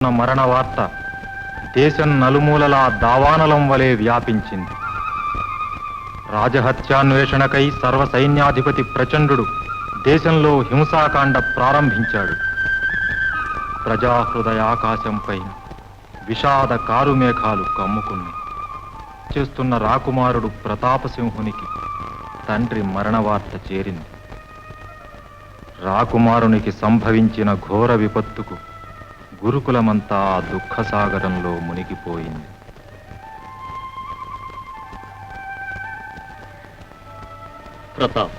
మరణ వార్త దేశం నలుమూలలా దావానలం వలె వ్యాపించింది. రాజహత్యాన్వేషణకై సర్వసైన్యాధిపతి ప్రచండు దేశంలో హింసాకాండ ప్రారంభించాడు. ప్రజాహృదయాకాశంపై విషాద కారుమేఘాలు కమ్ముకున్నాయి. చేస్తున్న రాకుమారుడు ప్రతాపసింహునికి తండ్రి మరణవార్త చేరింది. రాకుమారునికి సంభవించిన ఘోర విపత్తుకు గురుకులమంతా దుఃఖసాగరంలో మునిగిపోయింది. ప్రతాప్,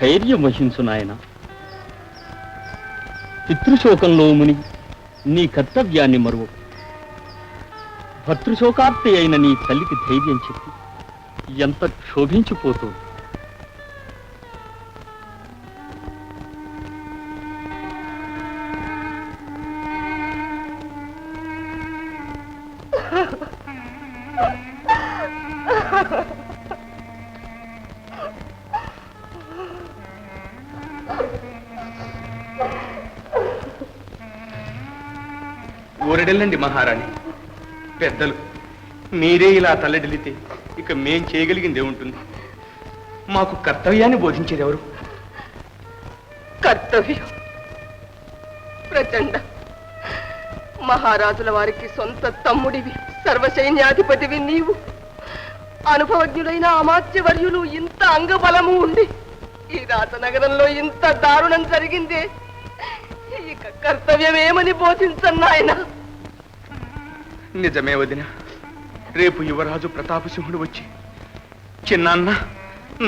ధైర్యం వహించు నాయన. పితృశోకంలో మునిగి నీ కర్తవ్యాన్ని మరువు. భర్తృశోకార్తి అయిన నీ తల్లికి ధైర్యం చెప్పి ఎంత క్షోభించిపోతుంది. ఊరడెల్లండి మహారాణి. పెద్దలు మీరే ఇలా తల్లడిల్లితే ఇక మేం చేయగలిగిందే ఉంటుంది. మాకు కర్తవ్యాన్ని బోధించేది ఎవరు? కర్తవ్యం ప్రచండ, మహారాజుల వారికి సొంత తమ్ముడివి, సర్వసైన్యాధిపతివి నీవు. అనుభవజ్ఞులైన అమాత్యవర్యులు ఇంత అంగబలము ఉండి ఈ రాతనగరంలో ఇంత దారుణం జరిగిందే. ఇక కర్తవ్యమేమని బోధించన్నాయన? నిజమే వదిన. రేపు యువరాజు ప్రతాపసింహుడు వచ్చి చిన్నాన్న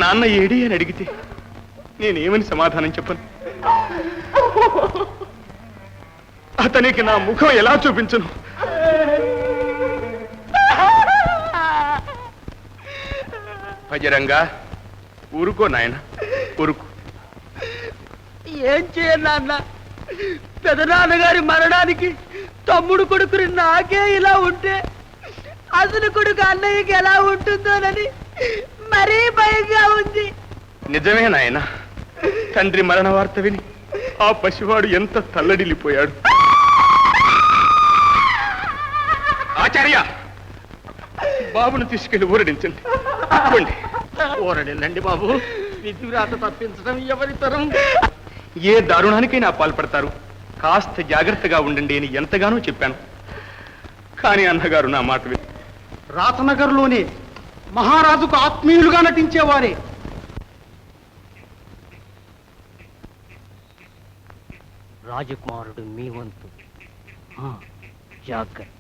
నాన్న ఏడి అని అడిగితే నేనేమని సమాధానం చెప్పను? అతనికి నా ముఖం ఎలా చూపించను? భజరంగా ఊరుకో నాయన, ఊరుకో. ఏం చేయన్నా, పెదనాన్నగారి మరణానికి తమ్ముడు కొడుకుని నాకే ఇలా ఉంటే అసలు కొడుకు అన్నయ్యకి ఎలా ఉంటుందోనని మరీ భయంగా ఉంది. నిజమే నాయన. తండ్రి మరణ వార్త విని ఆ పసివాడు ఎంత తల్లడిల్లిపోయాడు. ఆచార్య, బాబును తీసుకెళ్లి ఊరడించండి. ఊరడెల్లండి బాబు. విధివ్రాత తప్పించడం ఎవరి తరం? ఏ దారుణానికైనా పాల్పడతారు. కాస్త జాగ్రత్తగా ఉండండి అని ఎంతగానో చెప్పాను. కానీ అన్నగారు నా మాట విని రాతనగర్లోనే మహారాజుకు ఆత్మీయులుగా నటించేవారే. రాజకుమారుడు మీ వంతు జాగ్రత్త.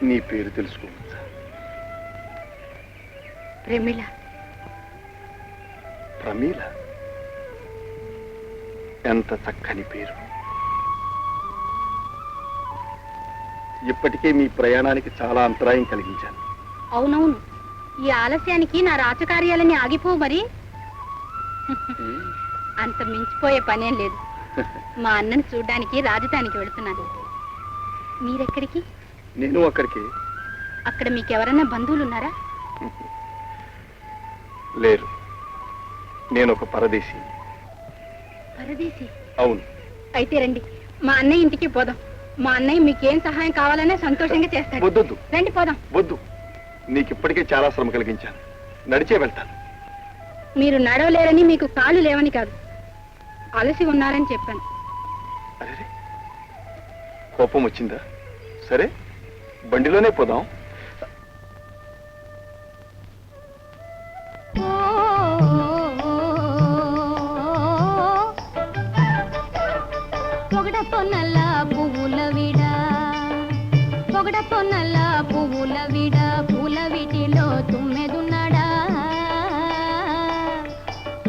నీ పేరు తెలుసుకోవచ్చా? ప్రమీల. ప్రమీల? ఎంత చక్కని పేరు. ఇప్పటికే మీ ప్రయాణానికి చాలా అంతరాయం కలిగించాను. అవునవును, ఈ ఆలస్యానికి నా రాజకార్యాలని ఆగిపోవు మరి. అంత మించిపోయే పనేం లేదు. మా అన్నని చూడ్డానికి రాజధానికి వెళుతున్నాను. మీరెక్కడికి? నేను అక్కడికి. అక్కడ మీకెవరన్నా బంధువులు ఉన్నారా? లేరు. నేను ఒక పరదేశీ. పరదేశీ? అవును. అయితే రండి, మా అన్నయ్య ఇంటికి పోదాం. మా అన్నయ్య మీకేం సహాయం కావాలనే సంతోషంగా చేస్తాడు. వద్దు. రండి పోదాం. వద్దు, నీకు ఇప్పటికే చాలా శ్రమ కలిగించాను. నడిచే వెళ్తాను. మీరు నడవలేరని, మీకు కాళ్ళు లేవని కాదు, అలసి ఉన్నారని చెప్పాను. అరే, కోపం వచ్చిందా? సరే బండిలోనే పోదాం. పొగడపొన్నల్ల పువ్వుల విడ పూల వీటిలో తుమ్మెదున్నాడా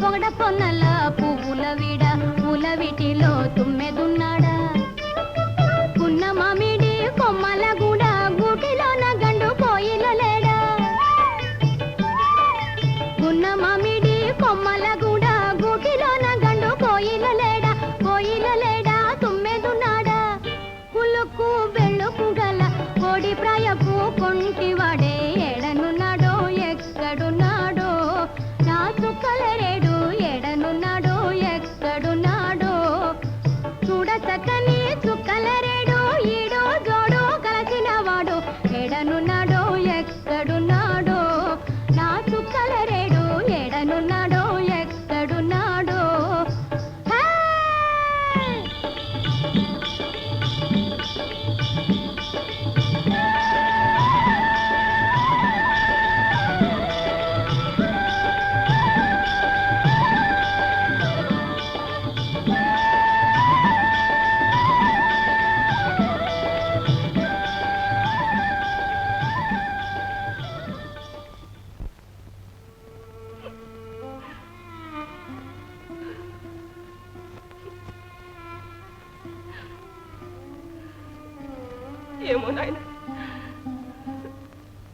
పొగడపొన్నల్ల పువ్వుల విడ పూల వీటిలో తుమ్మెదున్నాడా పున్న మామిడి కొమ్మల గూడ గూటిలోన గండు కోయిల లేడా పున్న మామిడి కొమ్మల గూడ గూటిలోన గండు కోయిల లేడా తుమ్మెదున్నాడా కులుకు బెళ్ళుకు గల కోడి ప్రాయపు కొంటివాడే ఎడనున్నాడో ఎక్కడున్నాడో నా చుక్కలరేడు ఎడనున్నాడో ఎక్కడున్నాడో చూడ చక్కని చుక్కలరేడు ఈడో జోడు కలిసినవాడు ఎడనున్నాడో ఎక్కడున్నాడో నా చుక్కలరేడు ఎడనున్నాడో ఎక్కడున్నాడో ఏమో నాయన,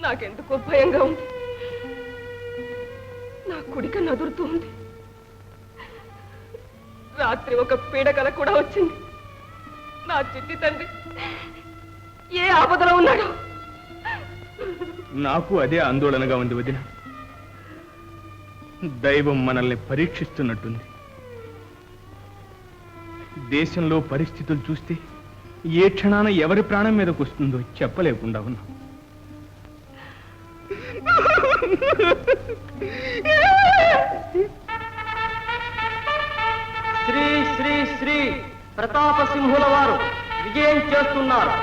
నాకెందుకో భయంగా ఉంది. నా కుడిక నదురుతూ ఉంది. రాత్రి ఒక పీడకల కూడా వచ్చింది. నా చిట్టి తండ్రి ఏ ఆపదలో ఉన్నాడు? నాకు అదే ఆందోళనగా ఉంది వదిన. దైవం మనల్ని పరీక్షిస్తున్నట్టుంది. దేశంలో పరిస్థితులు చూస్తే ఏ క్షణాన ఎవరి ప్రాణం మీదకు వస్తుందో చెప్పలేకుండా ఉన్నా. శ్రీ శ్రీ శ్రీ ప్రతాపసింహుల వారు విజయం చేస్తున్నారు.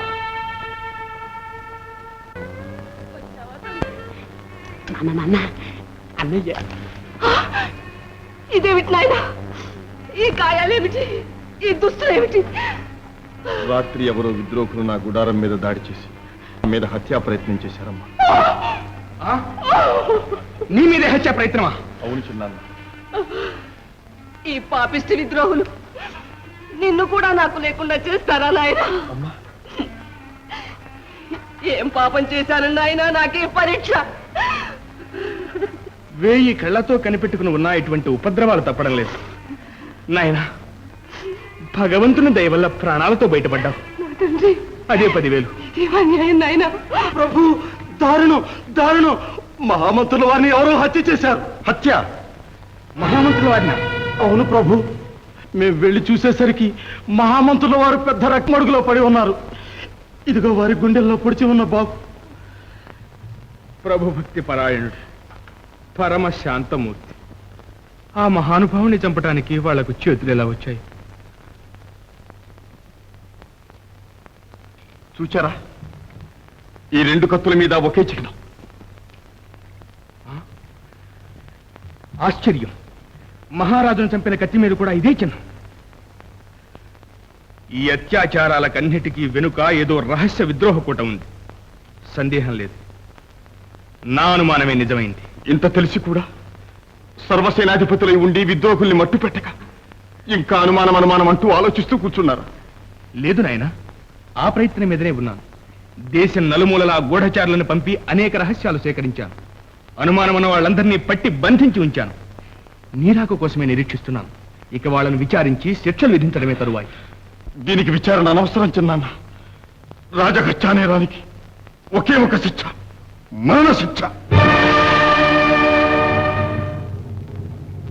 అన్నయ్య ఇదేమిటి నాయన? ఈ గాయాలేమిటి? ఈ దుస్తులేమిటి? రాత్రి ఎవరో విద్రోహులు నా గుడారం మీద దాడి చేసి మీద హత్యా ప్రయత్నం చేశారమ్మా. నీ మీదే హత్యా ప్రయత్నమా? అవును చిన్నాన్న. ఈ పాపిష్టి విద్రోహులు నిన్ను కూడా నాకు లేకుండా చేస్తారా నాయన? ఏం పాపం చేశాను నాయన? నాకే పరీక్ష. 1000 కళ్ళతో కనిపెట్టుకుని ఉన్నా ఇటువంటి ఉపద్రవాలు తప్పడం లేదు నాయన. భగవంతుని దయ వల్ల ప్రాణాలతో బయటపడ్డావు. అదే 10,000. ప్రభు, దారుణం దారుణం! మహామంత్రుల వారిని ఎవరో హత్య చేశారు. హత్య? మహామంత్రుల వారిన? అవును ప్రభు, మేము వెళ్ళి చూసేసరికి మహామంత్రుల వారు పెద్ద రక్మడుగులో పడి ఉన్నారు. ఇదిగో వారి గుండెల్లో పొడిచి ఉన్న బాబు. ప్రభు భక్తి పరాయణుడు, పరమ శాంతమూర్తి. ఆ మహానుభావుని చంపటానికి వాళ్లకు చేతులు ఎలా వచ్చాయి? చూచారా? ఈ 2 కత్తుల మీద ఒకే చిహ్నం. ఆశ్చర్యం! మహారాజును చంపిన కత్తి మీద కూడా ఇదే చిహ్నం. ఈ అత్యాచారాలకన్నిటికీ వెనుక ఏదో రహస్య విద్రోహ కూట ఉంది. సందేహం లేదు. నా అనుమానమే నిజమైంది. ఇంత తెలిసి కూడా సర్వసేనాధిపతులై ఉండి విద్రోహుల్ని మట్టు పెట్టక ఇంకా అనుమానం అంటూ ఆలోచిస్తూ కూర్చున్నారు. లేదు నాయన, ఆ ప్రయత్నం మీదనే ఉన్నాను. దేశం నలుమూలలా గూఢచారులను పంపి అనేక రహస్యాలు సేకరించాను. అనుమానమున్న వాళ్ళందరినీ పట్టి బంధించి ఉంచాను. నీరాకు కోసమే నిరీక్షిస్తున్నాను. ఇక వాళ్ళను విచారించి శిక్షలు విధించడమే తరువాయి. దీనికి విచారణ అనవసరం చిన్నాన్న. రాజహత్యానేరానికి ఒకే ఒక శిక్ష, మరణ శిక్ష.